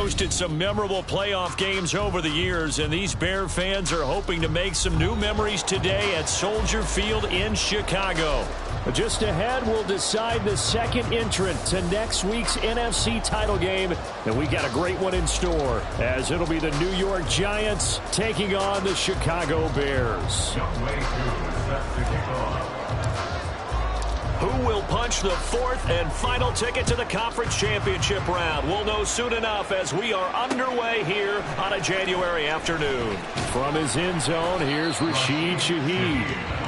hosted some memorable playoff games over the years, and these Bear fans are hoping to make some new memories today at Soldier Field in Chicago. Just ahead, we'll decide the second entrant to next week's NFC title game, and we got a great one in store, as it'll be the New York Giants taking on the Chicago Bears. Who will punch the fourth and final ticket to the conference championship round? We'll know soon enough as we are underway here on a January afternoon. From his end zone, here's Rashid Shaheed.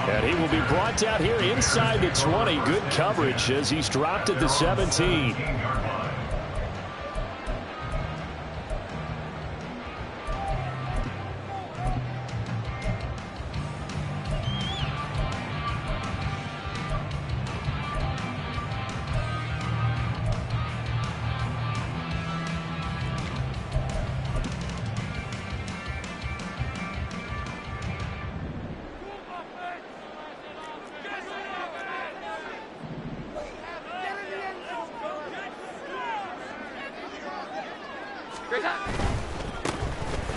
And he will be brought down here inside the 20. Good coverage as he's dropped at the 17.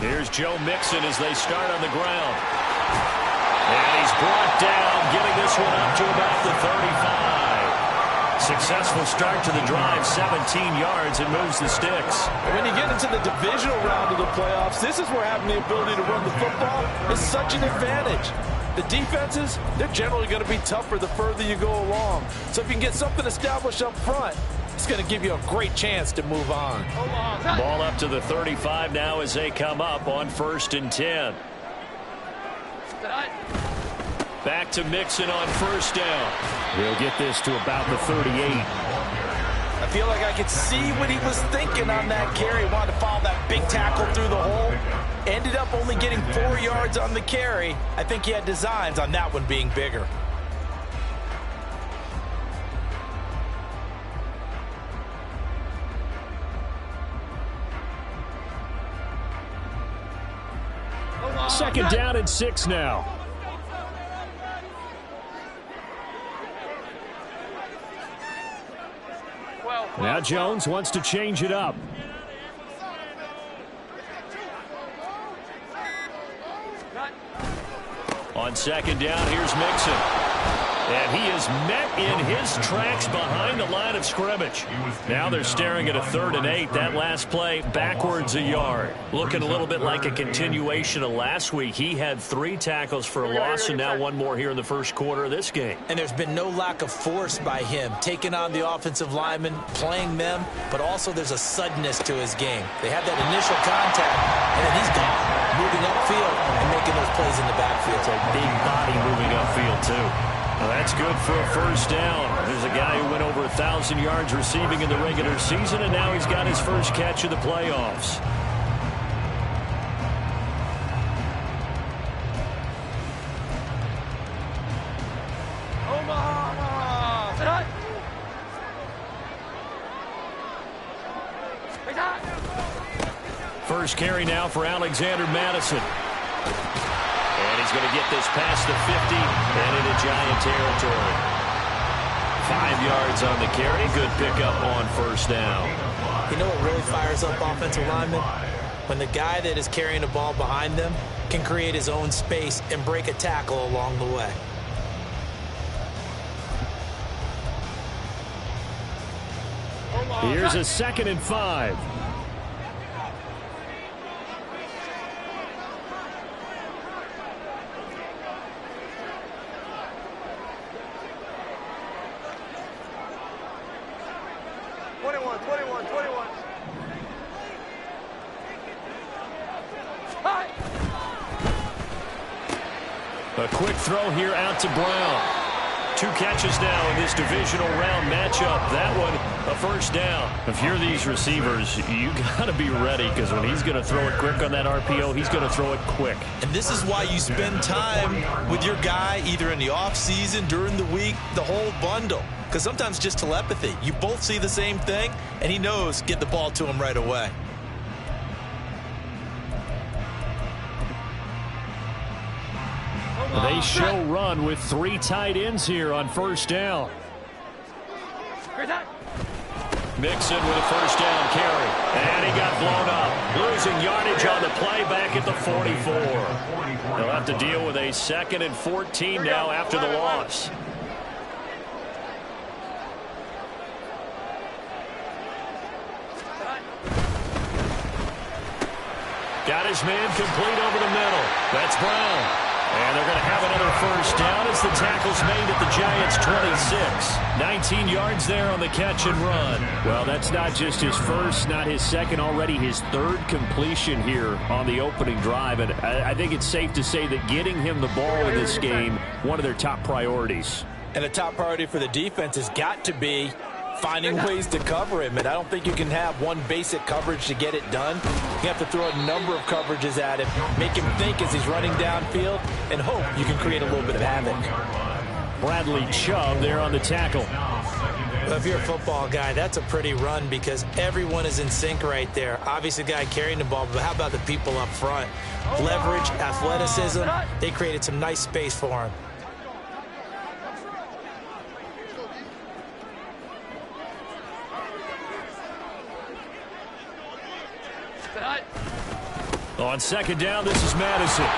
Here's Joe Mixon as they start on the ground. And he's brought down, getting this one up to about the 35. Successful start to the drive, 17 yards, and moves the sticks. When you get into the divisional round of the playoffs, this is where having the ability to run the football is such an advantage. The defenses, they're generally going to be tougher the further you go along. So if you can get something established up front, it's going to give you a great chance to move on. Ball up to the 35 now as they come up on 1st and 10. Back to Mixon on 1st down. He'll get this to about the 38. I feel like I could see what he was thinking on that carry. Wanted to follow that big tackle through the hole. Ended up only getting 4 yards on the carry. I think he had designs on that one being bigger. Second down and 6 now. Now Jones wants to change it up. On 2nd down, here's Mixon. And he is met in his tracks behind the line of scrimmage. Now they're staring at a 3rd and 8. That last play backwards a yard. Looking a little bit like a continuation of last week. He had 3 tackles for a loss and now 1 more here in the first quarter of this game. And there's been no lack of force by him, taking on the offensive linemen, playing them, but also there's a suddenness to his game. They have that initial contact, and then he's gone, moving upfield and making those plays in the backfield. It's a big body moving upfield, too. Well, that's good for a 1st down. There's a guy who went over 1,000 yards receiving in the regular season, and now he's got his first catch of the playoffs. First carry now for Alexander Madison. And he's going to get this past the 50 and into Giant territory. 5 yards on the carry. Good pickup on 1st down. You know what really fires up offensive linemen? When the guy that is carrying the ball behind them can create his own space and break a tackle along the way. Here's a 2nd and 5. A quick throw here out to Brown. 2 catches now in this divisional round matchup. That one, a 1st down. If you're these receivers, you got to be ready, because when he's going to throw it quick on that RPO, he's going to throw it quick. And this is why you spend time with your guy either in the offseason, during the week, the whole bundle. Because sometimes just telepathy. You both see the same thing, and he knows get the ball to him right away. They show run with 3 tight ends here on 1st down. Mixon with a 1st down carry. And he got blown losing yardage on the play back at the 44. They'll have to deal with a 2nd and 14 now after the loss. Got his man complete over the middle. That's Brown. And they're going to have another first down as the tackle's made at the Giants' 26. 19 yards there on the catch and run. Well, that's not just his first, not his second, already his 3rd completion here on the opening drive. And I think it's safe to say that getting him the ball in this game, one of their top priorities. And a top priority for the defense has got to be finding ways to cover him. And I don't think you can have one basic coverage to get it done. You have to throw a number of coverages at him, make him think as he's running downfield, and hope you can create a little bit of havoc. Bradley Chubb there on the tackle. Well, if you're a football guy, that's a pretty run because everyone is in sync right there. Obviously, the guy carrying the ball, but how about the people up front? Leverage, athleticism, they created some nice space for him. On 2nd down, this is Madison.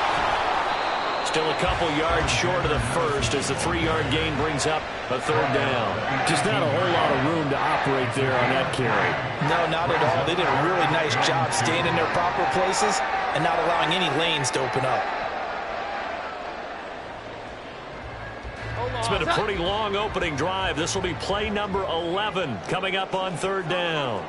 Still a couple yards short of the first as the 3-yard gain brings up a 3rd down. Just not a whole lot of room to operate there on that carry. No, not at all. They did a really nice job staying in their proper places and not allowing any lanes to open up. It's been a pretty long opening drive. This will be play number 11 coming up on 3rd down.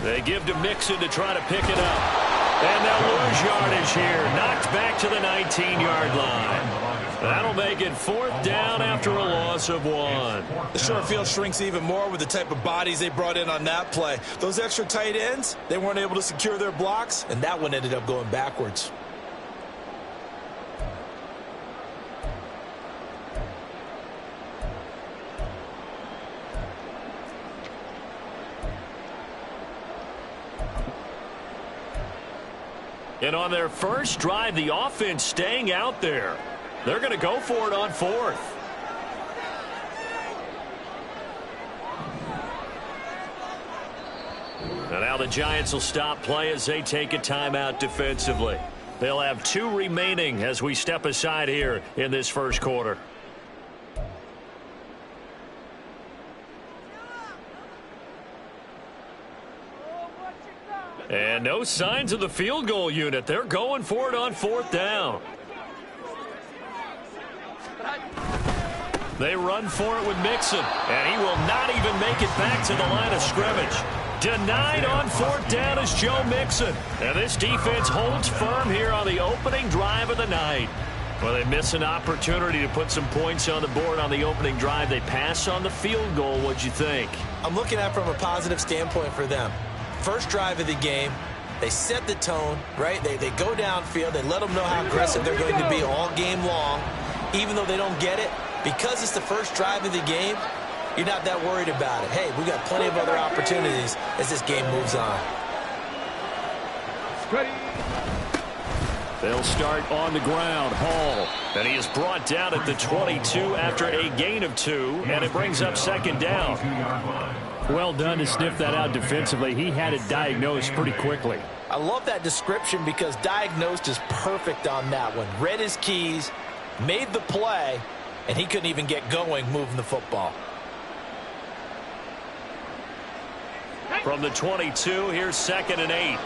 They give to Mixon to try to pick it up. And they'll lose yardage here. Knocked back to the 19-yard line. That'll make it 4th down after a loss of 1. The short field shrinks even more with the type of bodies they brought in on that play. Those extra tight ends, they weren't able to secure their blocks, and that one ended up going backwards. And on their first drive, the offense staying out there. They're going to go for it on 4th. And now the Giants will stop play as they take a timeout defensively. They'll have 2 remaining as we step aside here in this first quarter. And no signs of the field goal unit. They're going for it on 4th down. They run for it with Mixon, and he will not even make it back to the line of scrimmage. Denied on 4th down is Joe Mixon. And this defense holds firm here on the opening drive of the night. Well, they miss an opportunity to put some points on the board on the opening drive. They pass on the field goal. What'd you think? I'm looking at it from a positive standpoint for them. First drive of the game, they set the tone, right? They go downfield. They let them know how aggressive they're going to be all game long. Even though they don't get it, because it's the first drive of the game, you're not that worried about it. Hey, we've got plenty of other opportunities as this game moves on. They'll start on the ground. Hall. And he is brought down at the 22 after a gain of 2, and it brings up 2nd down. Well done to sniff that out defensively. He had it diagnosed pretty quickly. I love that description because diagnosed is perfect on that one. Read his keys, made the play, and he couldn't even get going moving the football. From the 22, here's 2nd and 8.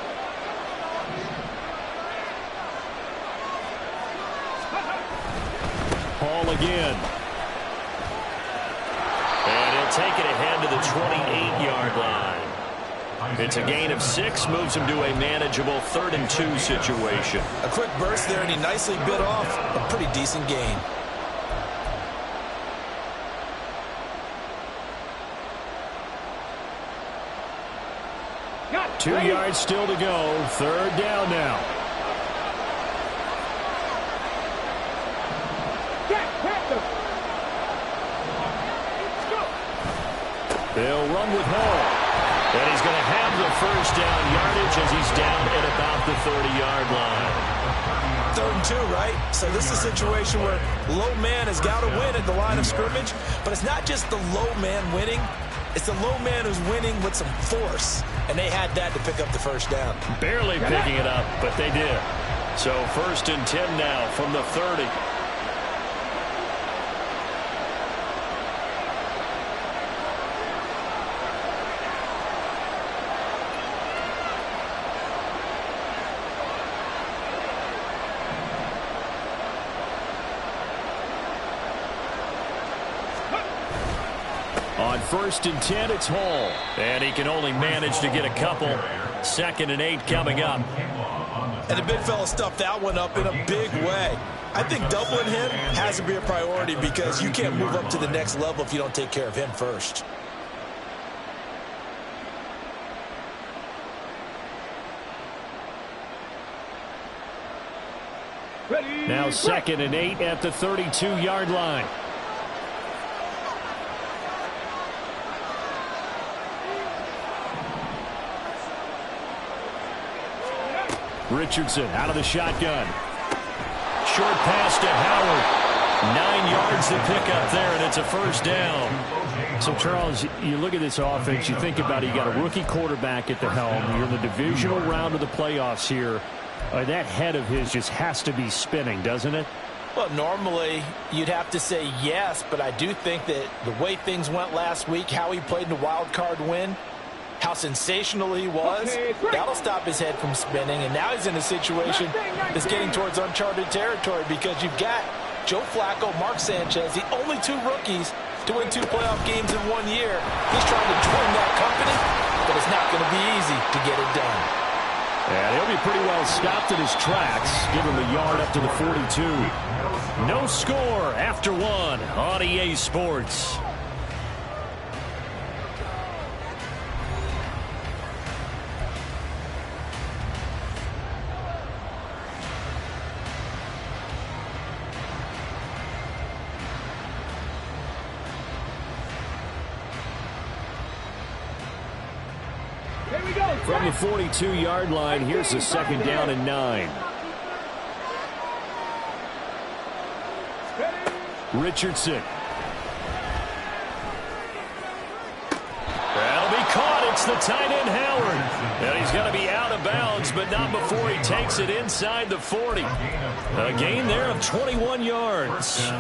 Hall again. And he'll take it ahead to the 28-yard line. It's a gain of 6, moves him to a manageable 3rd and 2 situation. A quick burst there, and he nicely bit off a pretty decent gain. Got 2 yards still to go. 3rd down now. They'll run with Hall. And he's going to have the first down yardage as he's down at about the 30-yard line. 3rd and 2, right? So this is a situation where low man has got to win at the line of scrimmage. But it's not just the low man winning. It's the low man who's winning with some force, and they had that to pick up the first down. Barely picking it up, but they did. So 1st and 10 now from the 30. On 1st and 10, it's Hall. And he can only manage to get a couple. 2nd and 8 coming up. And the big fella stuffed that one up in a big way. I think doubling him has to be a priority because you can't move up to the next level if you don't take care of him first. Now 2nd and 8 at the 32-yard line. Richardson out of the shotgun. Short pass to Howard. 9 yards to pick up there, and it's a first down. So, Charles, you look at this offense, you think about it, you got a rookie quarterback at the helm. You're in the divisional round of the playoffs here. That head of his just has to be spinning, doesn't it? Well, normally you'd have to say yes, but I do think that the way things went last week, how he played in the wild card win, how sensational he was, that'll stop his head from spinning. And now he's in a situation that's getting towards uncharted territory because you've got Joe Flacco, Mark Sanchez, the only 2 rookies to win 2 playoff games in 1 year. He's trying to join that company, but it's not going to be easy to get it done. And he'll be pretty well stopped in his tracks. Give him a yard up to the 42. No score after 1 on EA Sports. From the 42-yard line, here's the 2nd down and 9. Richardson. That'll be caught. It's the tight end, Howard. And he's going to be out of bounds, but not before he takes it inside the 40. A gain there of 21 yards.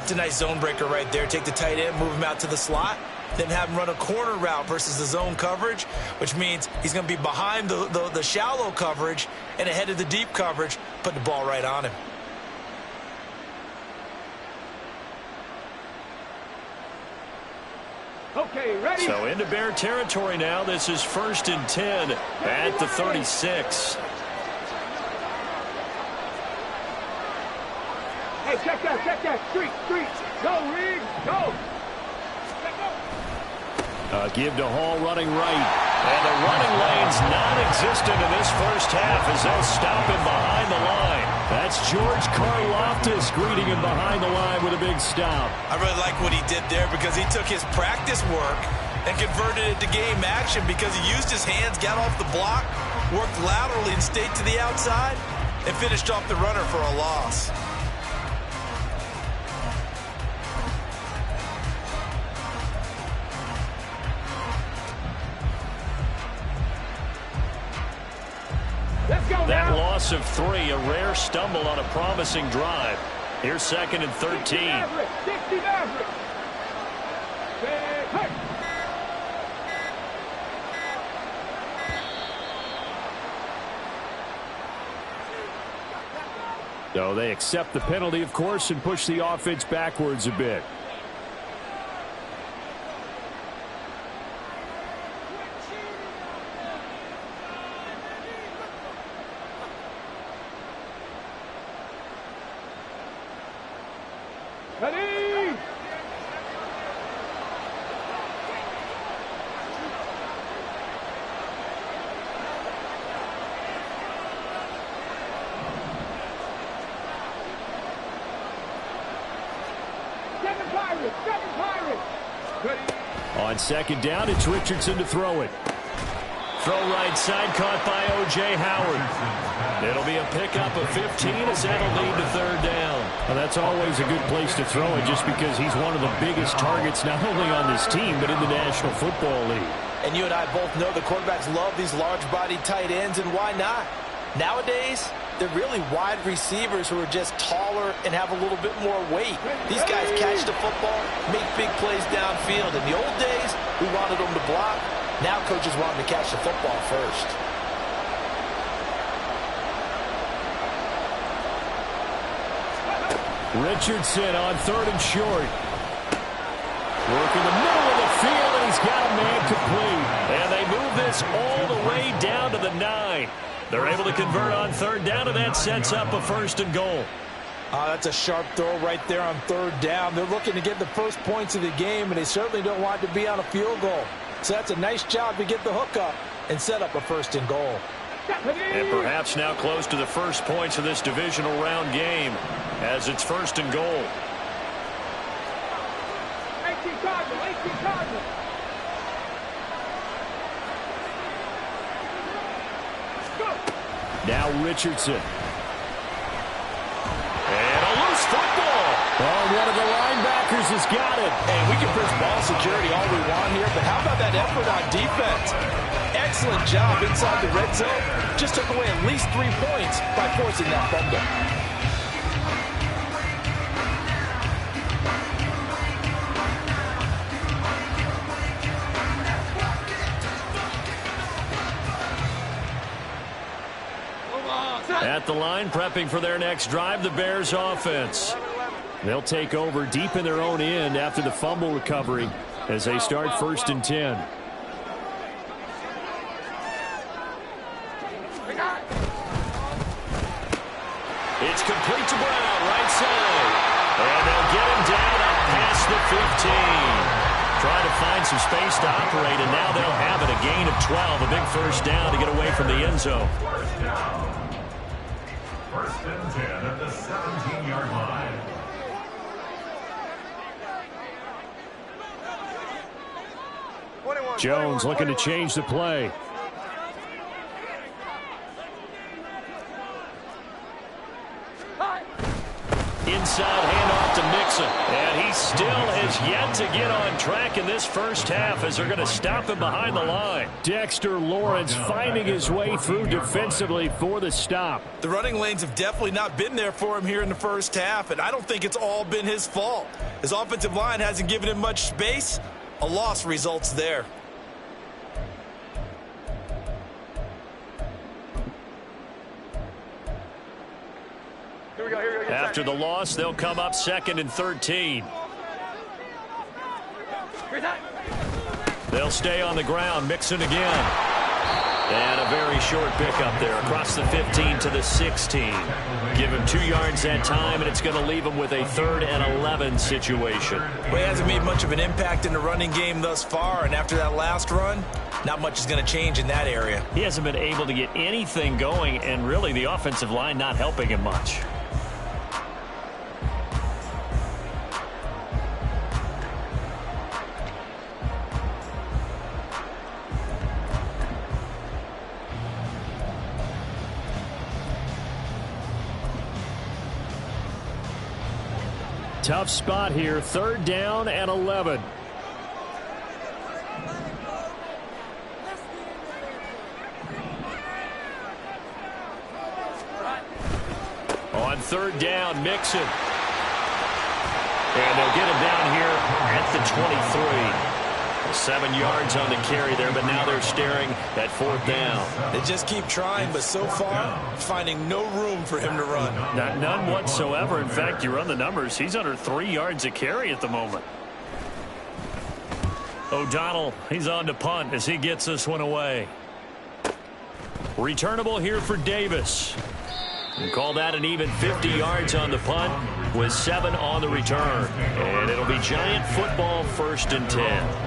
It's a nice zone breaker right there. Take the tight end, move him out to the slot, then have him run a corner route versus the zone coverage, which means he's going to be behind the shallow coverage and ahead of the deep coverage, put the ball right on him. Okay, ready? So into Bear territory now. This is 1st and 10 at the 36. Hey, check that. Street. Go, Reed, go. Give to Hall running right. And the running lane's non-existent in this first half as they'll stop him behind the line. That's George Karlaftis greeting him behind the line with a big stop. I really like what he did there because he took his practice work and converted it to game action because he used his hands, got off the block, worked laterally and stayed to the outside, and finished off the runner for a loss. That loss of 3, a rare stumble on a promising drive. Here's 2nd and 13. 60 Maverick. So they accept the penalty, of course, and push the offense backwards a bit. Ready? Second Pirates. Ready? On 2nd down, it's Richardson to throw it. Throw right side, caught by O.J. Howard. It'll be a pickup of 15 as that'll lead to third down. Well, that's always a good place to throw it just because he's one of the biggest targets not only on this team but in the National Football League. And you and I both know the quarterbacks love these large-bodied tight ends, and why not? Nowadays, they're really wide receivers who are just taller and have a little bit more weight. These guys catch the football, make big plays downfield. In the old days, we wanted them to block. Now coaches want them to catch the football first. Richardson on third and short. Working the middle of the field, and he's got a man complete. And they move this all the way down to the 9. They're able to convert on third down, and that sets up a first and goal. That's a sharp throw right there on third down. They're looking to get the first points of the game, and they certainly don't want to be on a field goal. So that's a nice job to get the hook up and set up a first and goal. And perhaps now close to the first points of this divisional round game as it's first and goal. 18 Cardinal, 18 Cardinal. Now Richardson. And a loose football. Oh, one of the linebackers has got it. And we can push ball security all we want here, but how about that effort on defense? Excellent job inside the red zone. Just took away at least 3 points by forcing that fumble. At the line, prepping for their next drive, the Bears offense. They'll take over deep in their own end after the fumble recovery as they start first and 10. It's complete to Brown, right side. And they'll get him down up past the 15. Trying to find some space to operate, and now they'll have it. A gain of 12, a big first down to get away from the end zone. First and 10 at the 17-yard line. Jones looking to change the play. Inside handoff to Mixon. And he still has yet to get on track in this first half as they're going to stop him behind the line. Dexter Lawrence finding his way through defensively for the stop. The running lanes have definitely not been there for him here in the first half, and I don't think it's all been his fault. His offensive line hasn't given him much space. A loss results there. After the loss, they'll come up second and 13. They'll stay on the ground. Mixon again. And a very short pickup there across the 15 to the 16. Give him 2 yards that time, and it's going to leave him with a 3rd and 11 situation. Well, he hasn't made much of an impact in the running game thus far, and after that last run, not much is going to change in that area. He hasn't been able to get anything going, and really the offensive line not helping him much. Tough spot here, 3rd down and 11. On 3rd down, Mixon. And they'll get him down here at the 23. 7 yards on the carry there, but now they're staring at 4th down. They just keep trying, but so far, finding no room for him to run. None whatsoever. In fact, you run the numbers, he's under 3 yards a carry at the moment. O'Donnell, he's on to punt as he gets this one away. Returnable here for Davis. And call that an even 50 yards on the punt with 7 on the return. And it'll be Giant football, 1st and 10.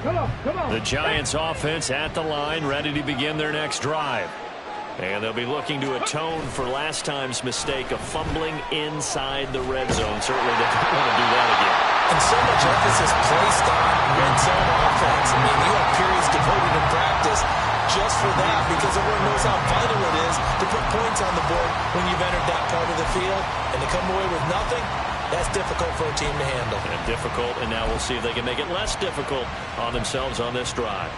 Come on. The Giants offense at the line, ready to begin their next drive. And they'll be looking to atone for last time's mistake of fumbling inside the red zone. Certainly they don't want to do that again. And so much emphasis placed on red zone offense. I mean, you have periods devoted in practice just for that because everyone knows how vital it is to put points on the board when you've entered that part of the field. And to come away with nothing, that's difficult for a team to handle. And difficult, and now we'll see if they can make it less difficult on themselves on this drive.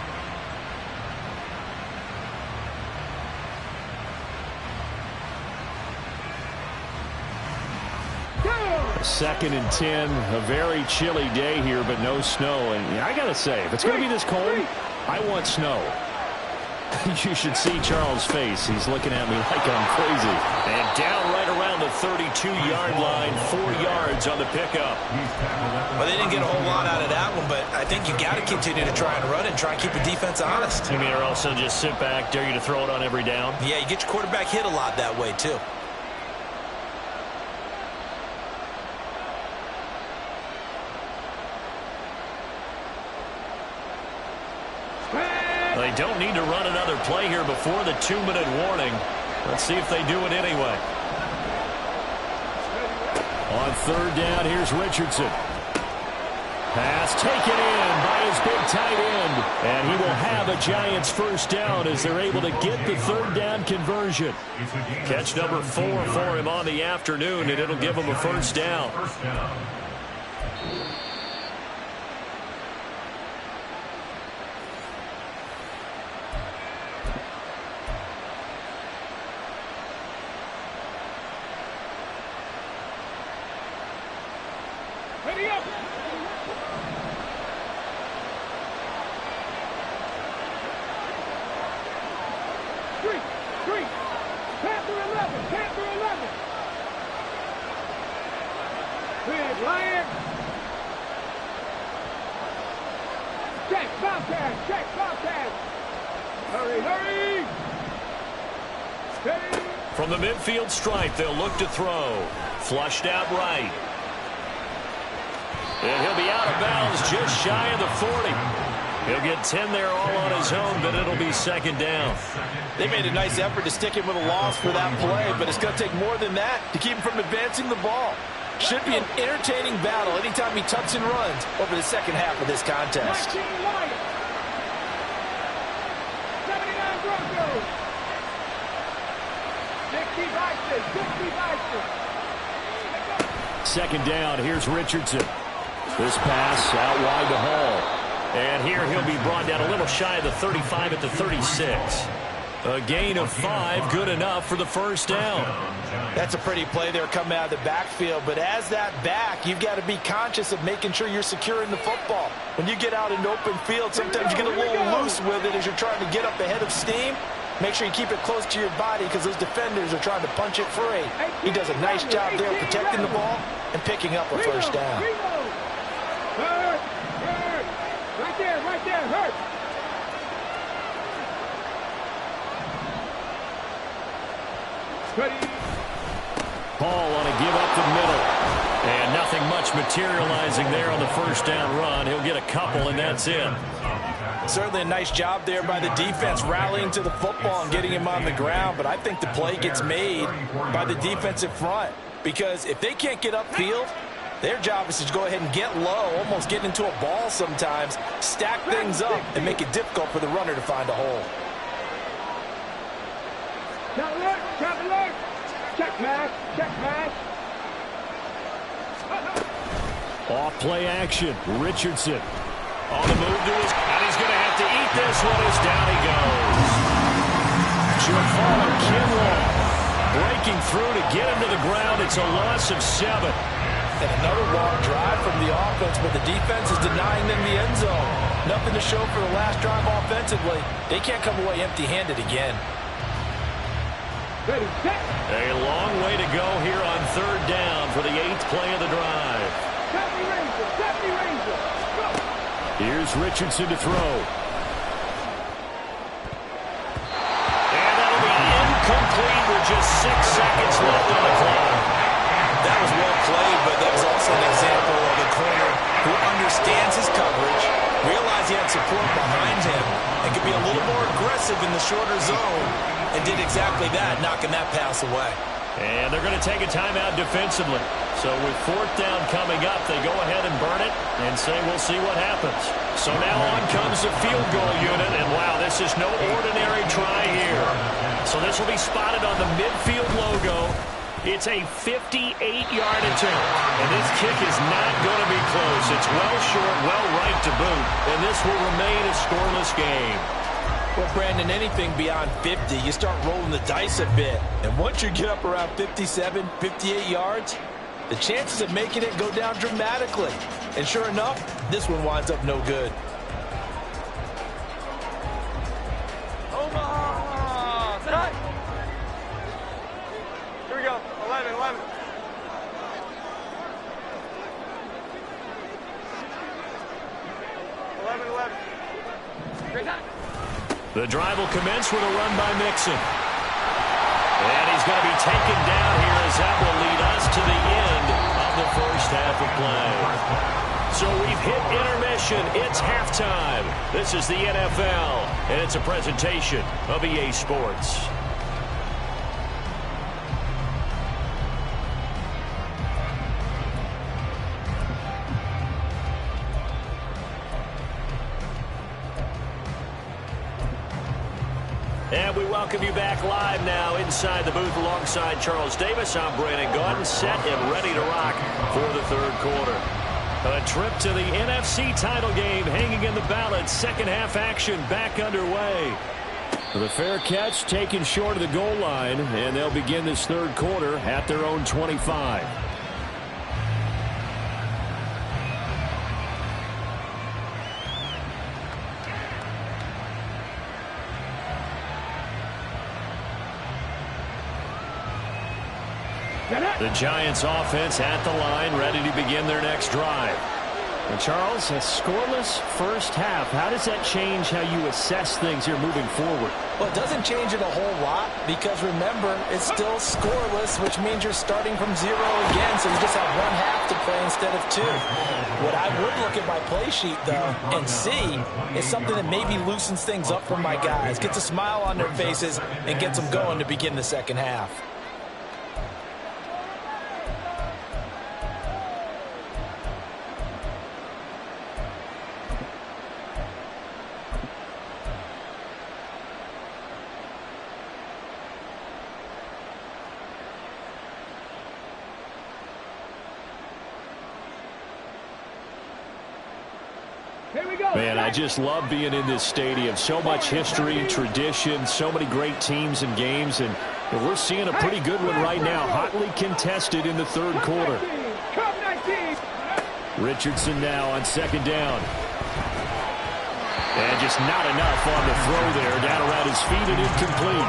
Second and 10, a very chilly day here, but no snow. And I got to say, if it's going to be this cold, I want snow. You should see Charles' face. He's looking at me like I'm crazy. And down right around the 32-yard line, 4 yards on the pickup. Well, they didn't get a whole lot out of that one, but I think you got to continue to try and run it and try and keep the defense honest. You mean, or else they'll just sit back, dare you to throw it on every down? Yeah, you get your quarterback hit a lot that way, too. They don't need to run another play here before the 2-minute warning. Let's see if they do it anyway. On third down, here's Richardson. Pass taken in by his big tight end. And he will have a Giants first down as they're able to get the third down conversion. Catch number 4 for him on the afternoon, and it'll give him a first down. Ready up. Three. Panther 11. Red Lion. Check, Bobcat. Hurry. Steady. From the midfield stripe, they'll look to throw. Flushed out right. And he'll be out of bounds just shy of the 40. He'll get 10 there all on his own, but it'll be second down. They made a nice effort to stick him with a loss for that play, but it's going to take more than that to keep him from advancing the ball. Should be an entertaining battle anytime he tucks and runs over the second half of this contest. 19 Lions. 79 Broncos. 60 Bison. Second down, here's Richardson. This pass out wide to Hall. And here he'll be brought down a little shy of the 35 at the 36. A gain of 5, good enough for the first down. That's a pretty play there coming out of the backfield, but as that back, you've got to be conscious of making sure you're securing the football. When you get out in open field, sometimes you get a little loose with it as you're trying to get up ahead of steam. Make sure you keep it close to your body because those defenders are trying to punch it free. He does a nice job there protecting the ball and picking up a first down. Hurt. Right there, hurt. Ready. Hall on a give up the middle. And nothing much materializing there on the first down run. He'll get a couple, and that's it. Certainly a nice job there by the defense rallying to the football and getting him on the ground, but I think the play gets made by the defensive front because if they can't get upfield, their job is to go ahead and get low, almost get into a ball sometimes, stack things up, and make it difficult for the runner to find a hole. Check alert. Check match. Off play action, Richardson. On the move to his, and he's going to have to eat this one as down he goes. Jafar Kinlaw breaking through to get him to the ground. It's a loss of 7. And another long drive from the offense, but the defense is denying them the end zone. Nothing to show for the last drive offensively. They can't come away empty-handed again. Ready, set. A long way to go here on third down for the 8th play of the drive. 70 Ranger. Go. Here's Richardson to throw. And that'll be incomplete with just 6 seconds left on the clock. That was well played, but that was also an example of a corner who understands his coverage, realized he had support behind him, and could be a little more aggressive in the shorter zone. and did exactly that, knocking that pass away. And they're going to take a timeout defensively. So with 4th down coming up, they go ahead and burn it and say we'll see what happens. So now on comes the field goal unit, and wow, this is no ordinary try here. So this will be spotted on the midfield logo. It's a 58-yard attempt, and this kick is not going to be close. It's well short, well right to boot, and this will remain a scoreless game. Well, Brandon, anything beyond 50, you start rolling the dice a bit. And once you get up around 57, 58 yards, the chances of making it go down dramatically. And sure enough, this one winds up no good. Omaha! Set! Here we go. 11, 11. The drive will commence with a run by Mixon. And he's going to be taken down here as that will lead us to the end of the first half of play. So we've hit intermission. It's halftime. This is the NFL, and it's a presentation of EA Sports. And we welcome you back live now inside the booth alongside Charles Davis. I'm Brandon Gaudin, set and ready to rock for the third quarter. A trip to the NFC title game hanging in the balance. Second half action back underway. The fair catch taken short of the goal line, and they'll begin this third quarter at their own 25. The Giants offense at the line, ready to begin their next drive. And Charles, a scoreless first half. How does that change how you assess things here moving forward? Well, it doesn't change it a whole lot because, remember, it's still scoreless, which means you're starting from 0 again, so you just have one half to play instead of 2. What I would look at my play sheet, though, and see is something that maybe loosens things up for my guys, gets a smile on their faces, and gets them going to begin the second half. Man, I just love being in this stadium. So much history, tradition, so many great teams and games, and we're seeing a pretty good one right now, hotly contested in the third quarter. Richardson now on second down. And just not enough on the throw there, down around his feet and incomplete.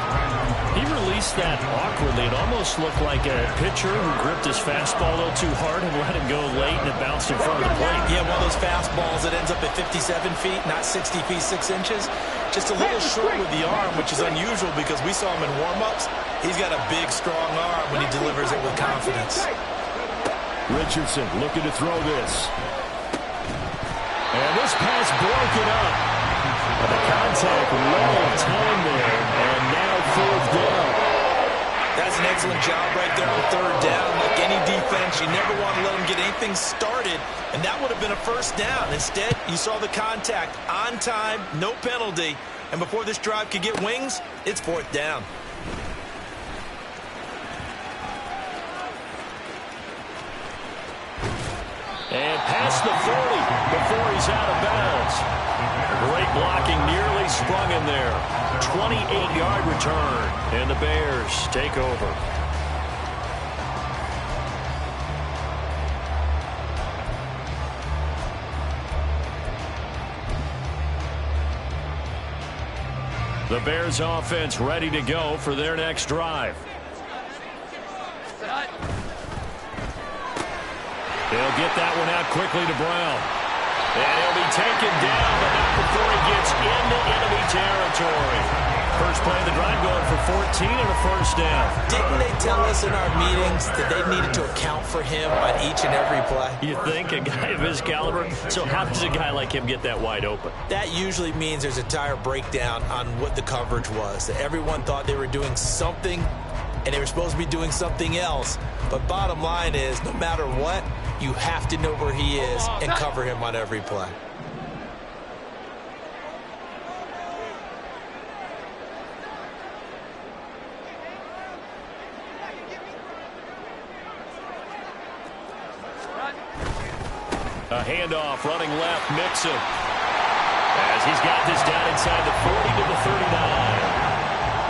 He released that awkwardly. It almost looked like a pitcher who gripped his fastball a little too hard and let it go late, and it bounced in front of the plate. Yeah, one of those fastballs that ends up at 57 feet, not 60 feet, 6 inches. Just a little short with the arm, which is unusual because we saw him in warm-ups. He's got a big, strong arm when he delivers it with confidence. Richardson looking to throw this. And this pass broken up. And the contact well in time there, and now fourth down. That's an excellent job right there on third down. Like any defense, you never want to let them get anything started, and that would have been a first down. Instead, you saw the contact on time, no penalty, and before this drive could get wings, it's fourth down. And past the 40 before he's out of bounds. Great blocking, nearly sprung him there. 28-yard return, and the Bears take over. The Bears offense ready to go for their next drive. They'll get that one out quickly to Brown. And he'll be taken down, but not before he gets into enemy territory. First play of the drive going for 14 and a first down. Didn't they tell us in our meetings that they needed to account for him on each and every play? You think? A guy of his caliber? So how does a guy like him get that wide open? That usually means there's a tire breakdown on what the coverage was. That everyone thought they were doing something, and they were supposed to be doing something else. But bottom line is, no matter what, you have to know where he is and cover him on every play. A handoff, running left, Mixon. As he's got this down inside the 40 to the 39.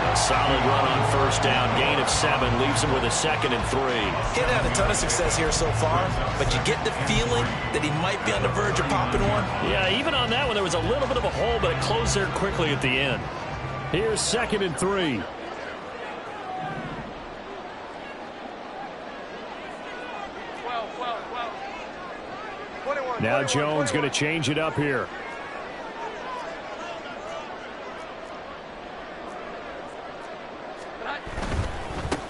A solid run on first down, gain of 7, leaves him with a 2nd and 3. He hasn't had a ton of success here so far, but you get the feeling that he might be on the verge of popping one. Yeah, even on that one, there was a little bit of a hole, but it closed there quickly at the end. Here's 2nd and 3. Now Jones going to change it up here.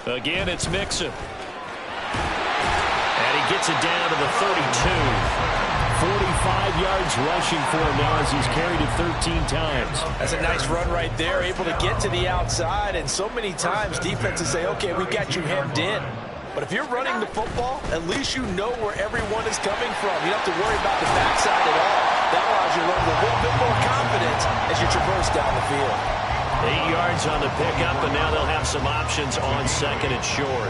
Again, it's Mixon. And he gets it down to the 32. 45 yards rushing for him now as he's carried it 13 times. That's a nice run right there, able to get to the outside. And so many times defenses say, okay, we got you hemmed in. But if you're running the football, at least you know where everyone is coming from. You don't have to worry about the backside at all. That allows you to run with a little bit more confidence as you traverse down the field. 8 yards on the pickup, and now they'll have some options on 2nd and short.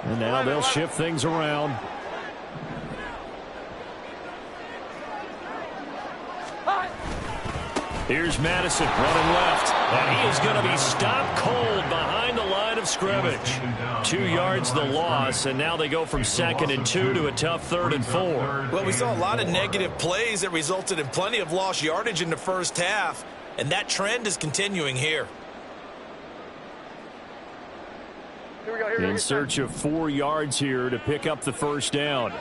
And now they'll shift things around. Here's Madison running left. And he is going to be stopped cold behind the line of scrimmage. 2 yards the loss, and now they go from 2nd and 2 to a tough 3rd and 4. Well, we saw a lot of negative plays that resulted in plenty of lost yardage in the first half, and that trend is continuing here. In search of 4 yards here to pick up the first down.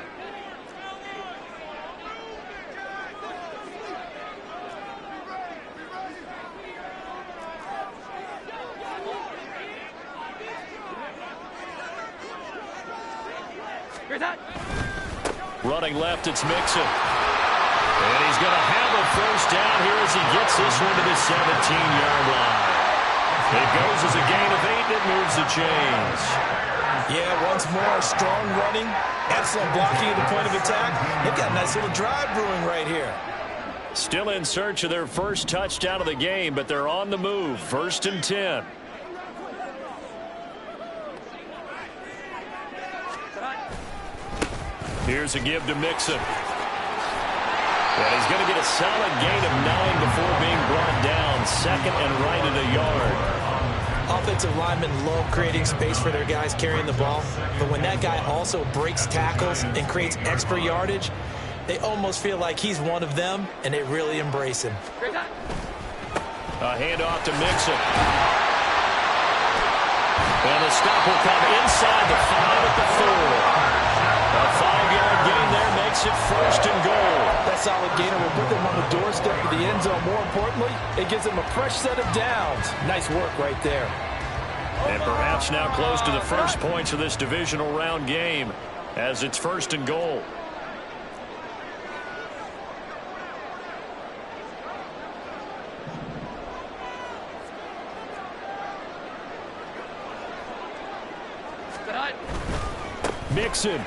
Running left, it's Mixon. And he's going to have a first down here as he gets this one to the 17-yard line. It goes as a gain of 8, and it moves the chains. Yeah, once more, strong running, excellent blocking at the point of attack. They've got a nice little drive brewing right here. Still in search of their first touchdown of the game, but they're on the move. 1st and 10. Here's a give to Mixon. And he's going to get a solid gain of 9 before being brought down. 2nd and right at a yard. Offensive linemen love creating space for their guys carrying the ball. But when that guy also breaks tackles and creates extra yardage, they almost feel like he's one of them, and they really embrace him. A handoff to Mixon. And the stop will come inside the 5 at the 4. A 5-yard gain there makes it 1st and goal. That solid gainer will put them on the doorstep of the end zone. More importantly, it gives them a fresh set of downs. Nice work right there. And perhaps now close to the first points of this divisional round game as it's 1st and goal. Mixon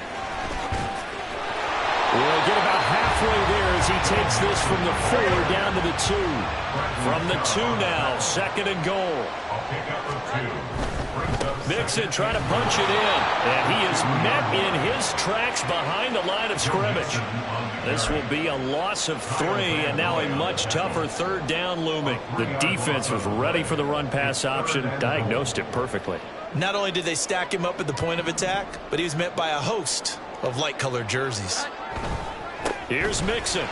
will get about halfway there as he takes this from the 4 down to the 2. From the 2 now, 2nd and goal. Mixon trying to punch it in, and he is met in his tracks behind the line of scrimmage. This will be a loss of 3, and now a much tougher 3rd down looming. The defense was ready for the run-pass option, diagnosed it perfectly. Not only did they stack him up at the point of attack, but he was met by a host of light-colored jerseys. Here's Mixon.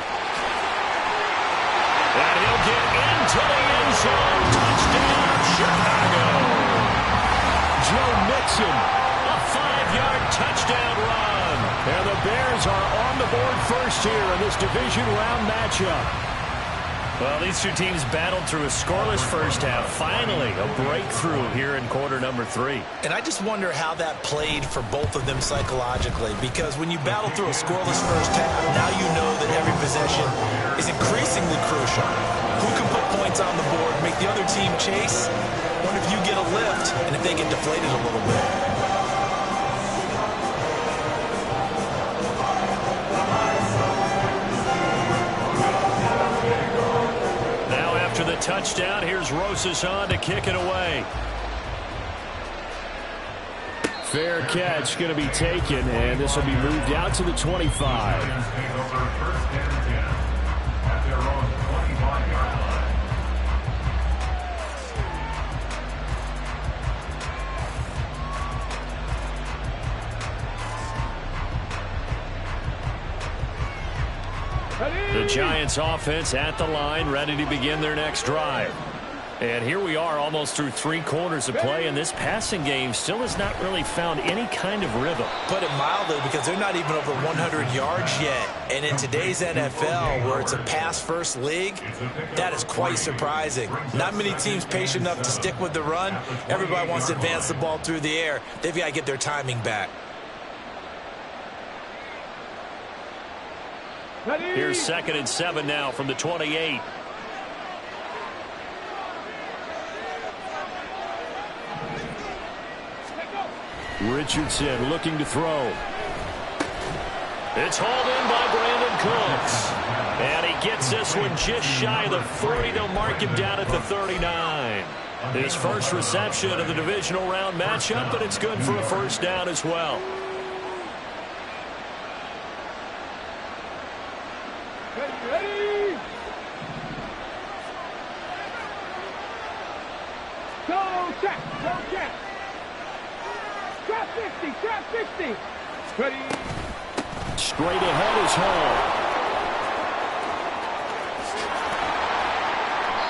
And he'll get into the end zone. Touchdown, Chicago. Joe Mixon, a 5-yard touchdown Bears are on the board first here in this division round matchup. Well, these two teams battled through a scoreless first half. Finally, a breakthrough here in quarter number 3. And I just wonder how that played for both of them psychologically, because when you battle through a scoreless first half, now you know that every possession is increasingly crucial. Who can put points on the board, make the other team chase? What if you get a lift and if they get deflated a little bit? After the touchdown, here's Rosas on to kick it away. Fair catch going to be taken, and this will be moved out to the 25. The Giants offense at the line, ready to begin their next drive. And here we are almost through 3 quarters of play, and this passing game still has not really found any kind of rhythm. Put it mildly, because they're not even over 100 yards yet. And in today's NFL, where it's a pass-first league, that is quite surprising. Not many teams patient enough to stick with the run. Everybody wants to advance the ball through the air. They've got to get their timing back. Here's 2nd and 7 now from the 28. Richardson looking to throw. It's hauled in by Brandon Cooks. And he gets this one just shy of the 40. They'll mark him down at the 39. His first reception of the divisional round matchup, but it's good for a first down as well. Ready? Go check, go check. Trap 50, trap 50. Ready? Straight ahead is Hall.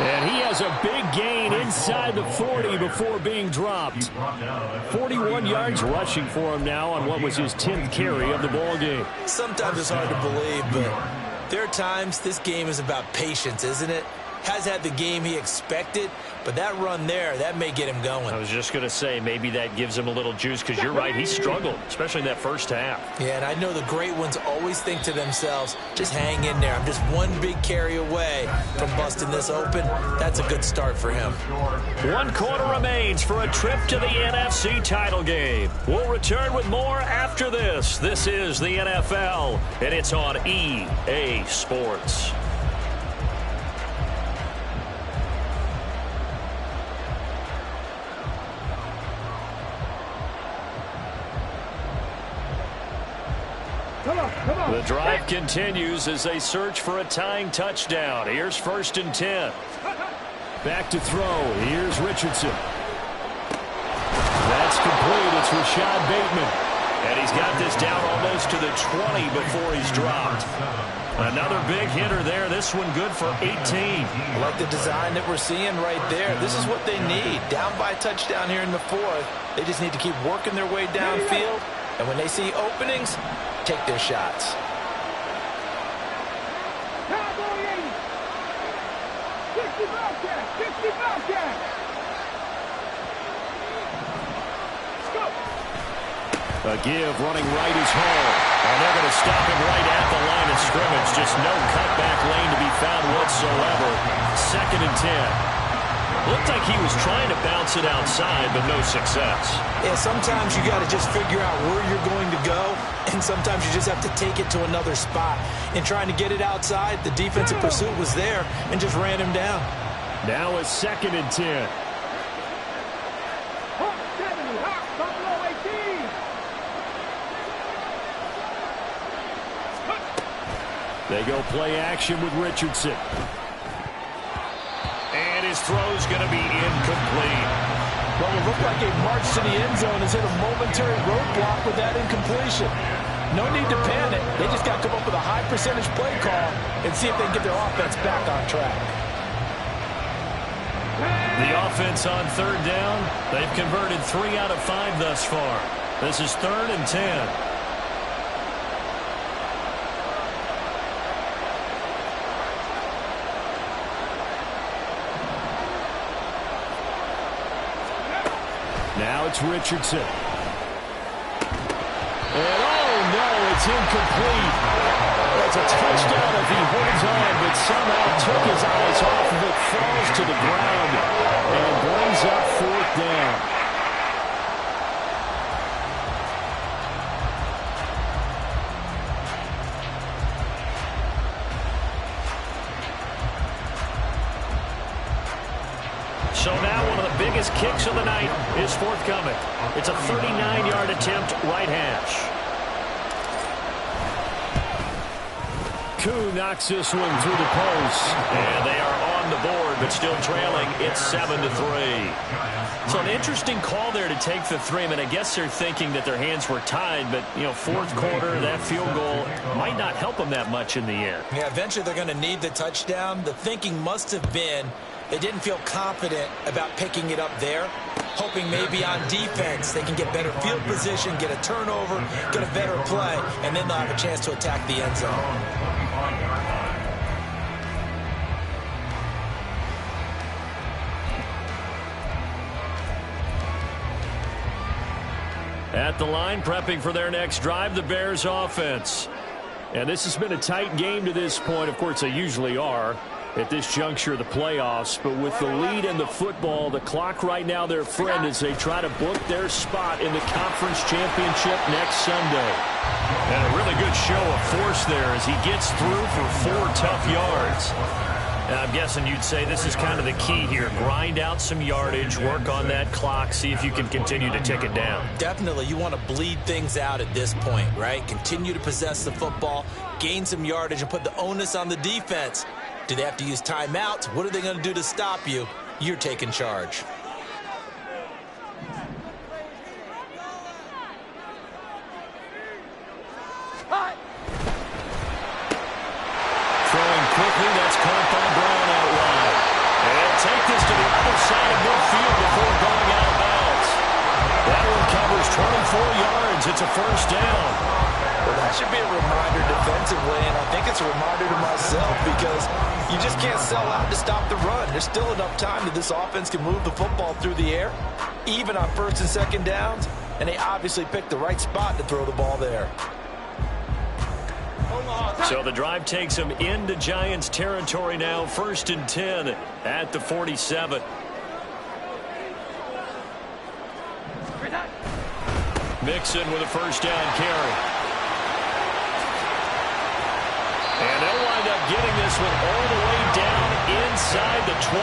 And he has a big gain inside the 40 before being dropped. 41 yards rushing for him now on what was his 10th carry of the ball game. Sometimes it's hard to believe, but there are times this game is about patience, isn't it? Has had the game he expected, but that run there, that may get him going. I was just going to say, maybe that gives him a little juice, because you're right, he struggled, especially in that first half. Yeah, and I know the great ones always think to themselves, just hang in there. I'm just one big carry away from busting this open. That's a good start for him. 1 quarter remains for a trip to the NFC title game. We'll return with more after this. This is the NFL, and it's on EA Sports. The drive continues as they search for a tying touchdown. Here's 1st and 10. Back to throw. Here's Richardson. That's complete. It's Rashad Bateman. And he's got this down almost to the 20 before he's dropped. Another big hitter there. This one good for 18. I like the design that we're seeing right there. This is what they need. Down by a touchdown here in the 4th. They just need to keep working their way downfield. And when they see openings, take their shots. Cowboy 80. 60 Bobcat, 60 Bobcat. Go. A give running right is Hall. And they're going to stop him right at the line of scrimmage. Just no cutback lane to be found whatsoever. 2nd and 10. Looked like he was trying to bounce it outside, but no success. Yeah, sometimes you got to just figure out where you're going to go, and sometimes you just have to take it to another spot. In trying to get it outside, the defensive pursuit was there and just ran him down. Now a 2nd and 10. Hawk 70, Hawk, Buffalo 18. They go play action with Richardson. And his throw's going to be incomplete. Well, it looked like a march to the end zone has hit a momentary roadblock with that incompletion. No need to panic. They just got to come up with a high percentage play call and see if they can get their offense back on track. The offense on 3rd down. They've converted 3 out of 5 thus far. This is 3rd and 10. Now it's Richardson. And oh no, it's incomplete. That's a touchdown if he holds on, but somehow took his eyes off of it, falls to the ground, and brings up fourth down. So now one of the biggest kicks of the night is forthcoming. It's a 39-yard attempt, right hash. Koo knocks this one through the post. And they are on the board, but still trailing. It's 7-3. So an interesting call there to take the 3. I mean, I guess they're thinking that their hands were tied, but, you know, fourth quarter, that field goal might not help them that much in the air. Yeah, eventually they're going to need the touchdown. The thinking must have been they didn't feel confident about picking it up there, hoping maybe on defense they can get better field position, get a turnover, get a better play, and then they'll have a chance to attack the end zone. At the line, prepping for their next drive, the Bears offense. And this has been a tight game to this point. Of course, they usually are at this juncture of the playoffs. But with the lead in the football, the clock right now their friend as they try to book their spot in the conference championship next Sunday. And a really good show of force there as he gets through for 4 tough yards. And I'm guessing you'd say this is kind of the key here. Grind out some yardage, work on that clock, see if you can continue to tick it down. Definitely, you want to bleed things out at this point, right? Continue to possess the football, gain some yardage, and put the onus on the defense. Do they have to use timeouts? What are they going to do to stop you? You're taking charge. Throwing quickly, that's caught by Brown out wide. And take this to the other side of midfield before going out of bounds. That one covers 24 yards. It's a first down. Well, that should be a reminder defensively, and I think it's a reminder to myself because you just can't sell out to stop the run. There's still enough time that this offense can move the football through the air, even on first and second downs, and they obviously picked the right spot to throw the ball there. So the drive takes them into Giants territory now, 1st and 10 at the 47. Mixon with a first down carry. And they'll wind up getting this one all the way down inside the 20.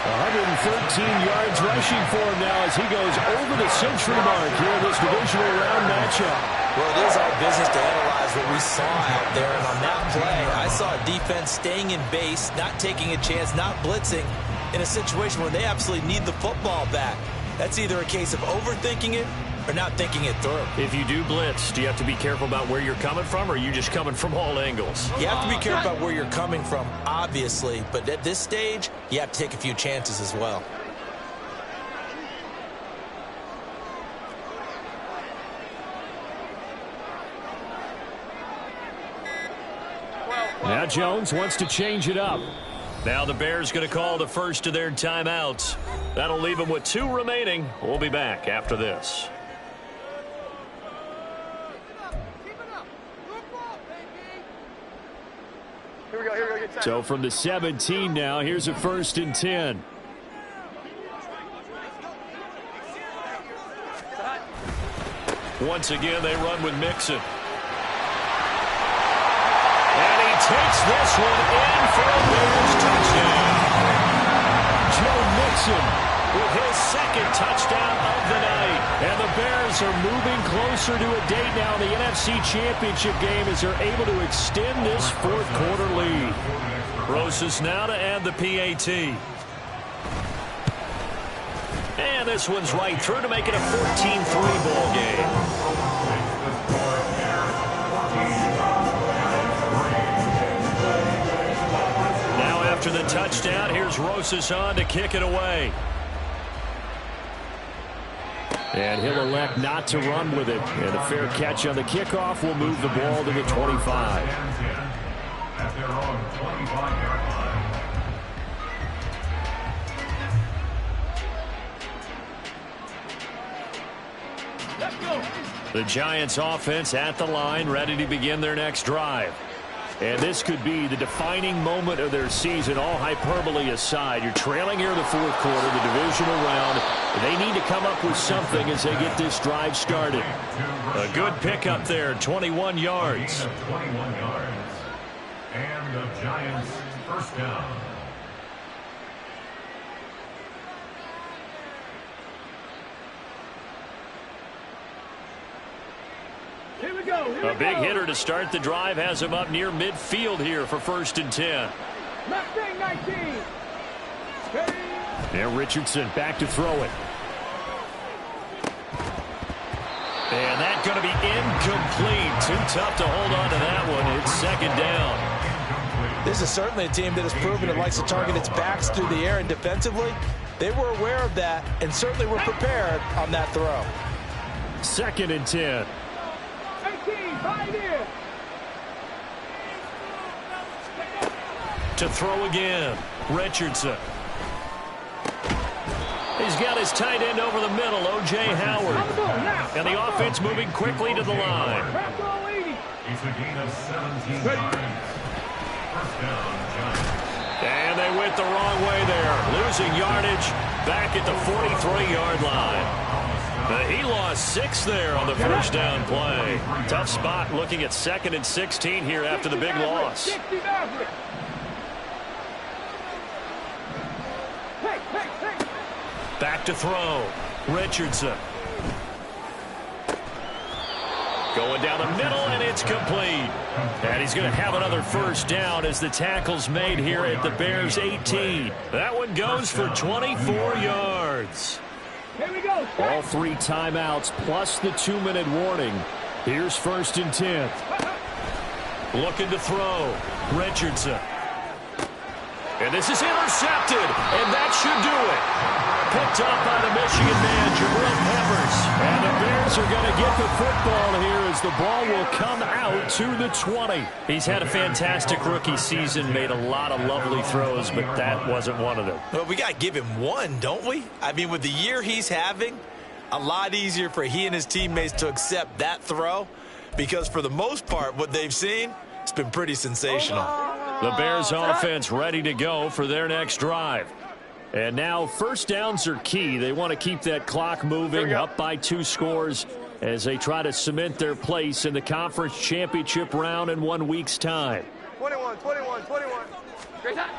113 yards rushing for him now as he goes over the century mark here in this divisional round matchup. Well, it is our business to analyze what we saw out there, and on that play, I saw a defense staying in base, not taking a chance, not blitzing, in a situation where they absolutely need the football back. That's either a case of overthinking it or not thinking it through. If you do blitz, do you have to be careful about where you're coming from, or are you just coming from all angles? You have to be careful about where you're coming from, obviously, but at this stage, you have to take a few chances as well. Now Jones wants to change it up. Now the Bears going to call the first of their timeouts. That'll leave them with 2 remaining. We'll be back after this. So from the 17 now, here's a 1st and 10. Once again, they run with Mixon. Takes this one in for a Bears touchdown. Joe Mixon with his 2nd touchdown of the night. And the Bears are moving closer to a date now in the NFC Championship game as they're able to extend this 4th quarter lead. Rosas now to add the PAT. And this one's right through to make it a 14-3 ball game. After the touchdown, here's Rosas on to kick it away. And he'll elect not to run with it. And a fair catch on the kickoff will move the ball to the 25. At their own 25-yard line. The Giants offense at the line, ready to begin their next drive. And this could be the defining moment of their season, all hyperbole aside. You're trailing here in the fourth quarter, the divisional round. They need to come up with something as they get this drive started. A good pickup there, 21 yards. 21 yards. And the Giants first down. Here we go. A big hitter to start the drive has him up near midfield here for 1st and 10. Mustang 19. And Richardson back to throw it. And that's going to be incomplete. Too tough to hold on to that one. It's 2nd down. This is certainly a team that has proven it likes to target its backs through the air, and defensively, they were aware of that and certainly were prepared on that throw. 2nd and 10. 18, 5 here. To throw again, Richardson. He's got his tight end over the middle, O.J. Howard. And the offense moving quickly to the line. It's a gain of 17 yards. First down, Giants. And they went the wrong way there, losing yardage back at the 43-yard line. He lost 6 there on the first down play. Tough spot looking at 2nd and 16 here after the big loss. Back to throw. Richardson. Going down the middle, and it's complete. And he's going to have another first down as the tackle's made here at the Bears' 18. That one goes for 24 yards. Here we go. All 3 timeouts plus the 2-minute warning. Here's 1st and 10. Looking to throw. Richardson. And this is intercepted, and that should do it. Picked up by the Michigan man, Jabril Peppers. And the Bears are going to get the football here as the ball will come out to the 20. He's had a fantastic rookie season, made a lot of lovely throws, but that wasn't one of them. Well, we got to give him one, don't we? I mean, with the year he's having, a lot easier for he and his teammates to accept that throw, because for the most part, what they've seen, it's been pretty sensational. The Bears offense ready to go for their next drive. And now first downs are key. They want to keep that clock moving, up by 2 scores as they try to cement their place in the conference championship round in 1 week's time. 21. Great time.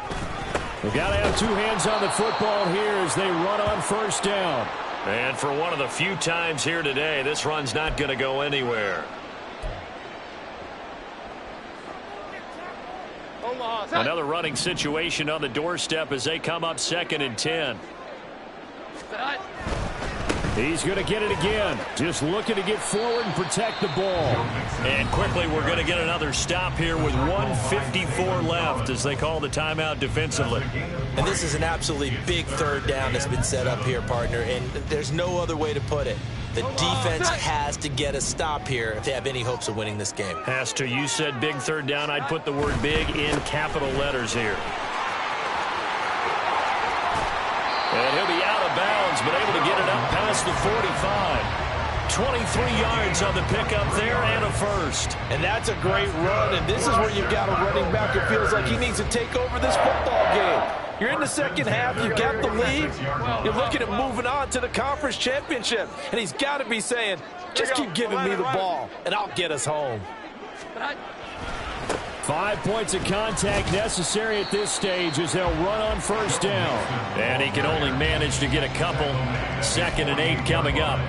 We've got to have 2 hands on the football here as they run on first down. And for one of the few times here today, this run's not going to go anywhere. Another running situation on the doorstep as they come up 2nd and 10. He's going to get it again. Just looking to get forward and protect the ball. And quickly we're going to get another stop here with 1:54 left as they call the timeout defensively. And this is an absolutely big 3rd down that's been set up here, partner, and there's no other way to put it. The defense has to get a stop here if they have any hopes of winning this game. Has to. You said big 3rd down. I'd put the word big in capital letters here. And he'll be out of bounds, but able to get it up past the 45. 23 yards on the pickup there and a first. And that's a great run, and this is where you've got a running back who feels like he needs to take over this football game. You're in the 2nd half, you've got the lead, you're looking at moving on to the conference championship, and he's got to be saying, just keep giving me the ball, and I'll get us home. 5 points of contact necessary at this stage as they'll run on first down. And he can only manage to get a couple. 2nd and 8 coming up.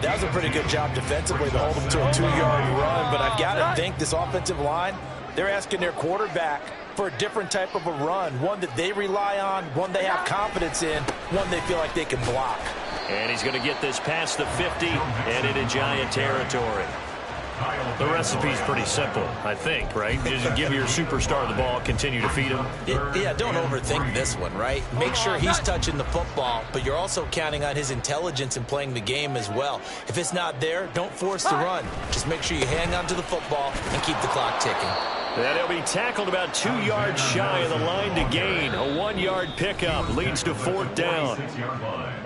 That was a pretty good job defensively to hold them to a 2-yard run, but I've got to think this offensive line, they're asking their quarterback for a different type of a run, one that they rely on, one they have confidence in, one they feel like they can block. And he's going to get this past the 50 and into Giant territory. The recipe's pretty simple, I think, right? Just give your superstar the ball, continue to feed him. Yeah, don't overthink this one, right? Make sure he's touching the football, but you're also counting on his intelligence in playing the game as well. If it's not there, don't force the run. Just make sure you hang on to the football and keep the clock ticking. And he'll be tackled about 2 yards shy of the line to gain. A 1-yard pickup leads to 4th down.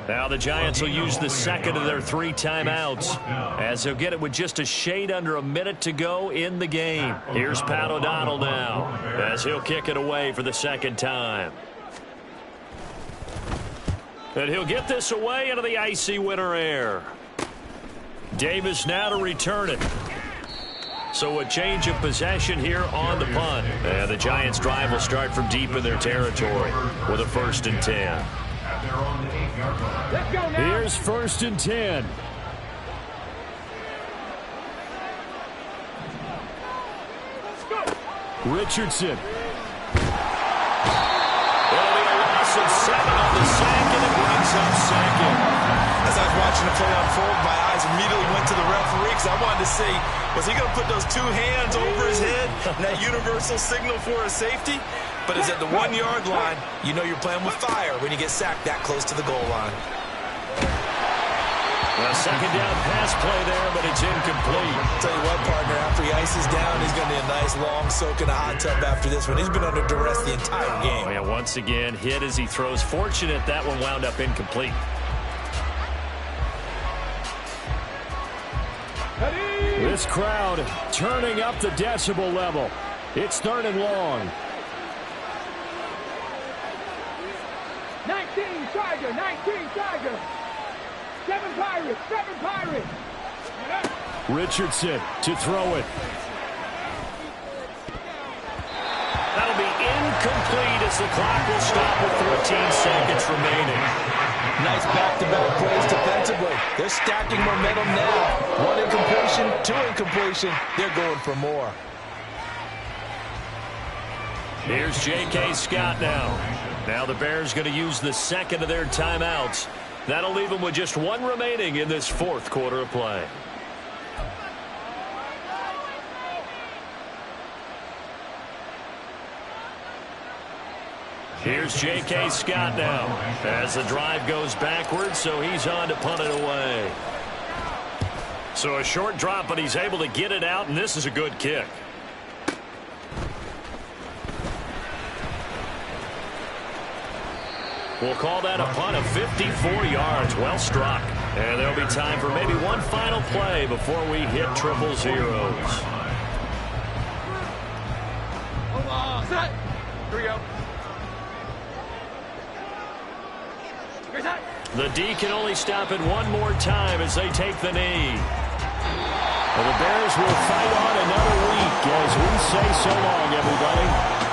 Now the Giants will use the second of their 3 timeouts, as they'll get it with just a shade under a minute to go in the game. Here's Pat O'Donnell now, as he'll kick it away for the second time. And he'll get this away into the icy winter air. Davis now to return it. So a change of possession here on the punt. And the Giants' drive will start from deep in their territory with a 1st and 10. Let's go now. Here's 1st and 10. Richardson. It'll be a loss of 7 on the sack, and it brings up second. As I was watching the play unfold, my eyes immediately went to the referee because I wanted to see, was he going to put those 2 hands over his head and that universal signal for a safety? But it's at the 1-yard line. You know you're playing with fire when you get sacked that close to the goal line. A second down pass play there, but it's incomplete. Tell you what, partner, after he ices down, he's going to be a nice long soak in a hot tub after this one. He's been under duress the entire game. Oh, yeah, once again, hit as he throws. Fortunate that one wound up incomplete. This crowd turning up the decibel level. It's 3rd and long. 19 Tiger, 19 Tiger. 7 Pirates, 7 Pirates. Richardson to throw it. That'll be incomplete as the clock will stop with 14 seconds remaining. Nice back-to-back plays defensively. They're stacking momentum now. 1 incompletion, 2 incompletion. They're going for more. Here's J.K. Scott now. Now the Bears going to use the second of their timeouts. That'll leave them with just 1 remaining in this 4th quarter of play. Here's J.K. Scott now as the drive goes backwards, so he's on to punt it away. So a short drop, but he's able to get it out, and this is a good kick. We'll call that a punt of 54 yards. Well struck. And there'll be time for maybe one final play before we hit triple zeros. Set. Here we go. The D can only stop it one more time as they take the knee. Well, the Bears will fight on another week as we say so long, everybody.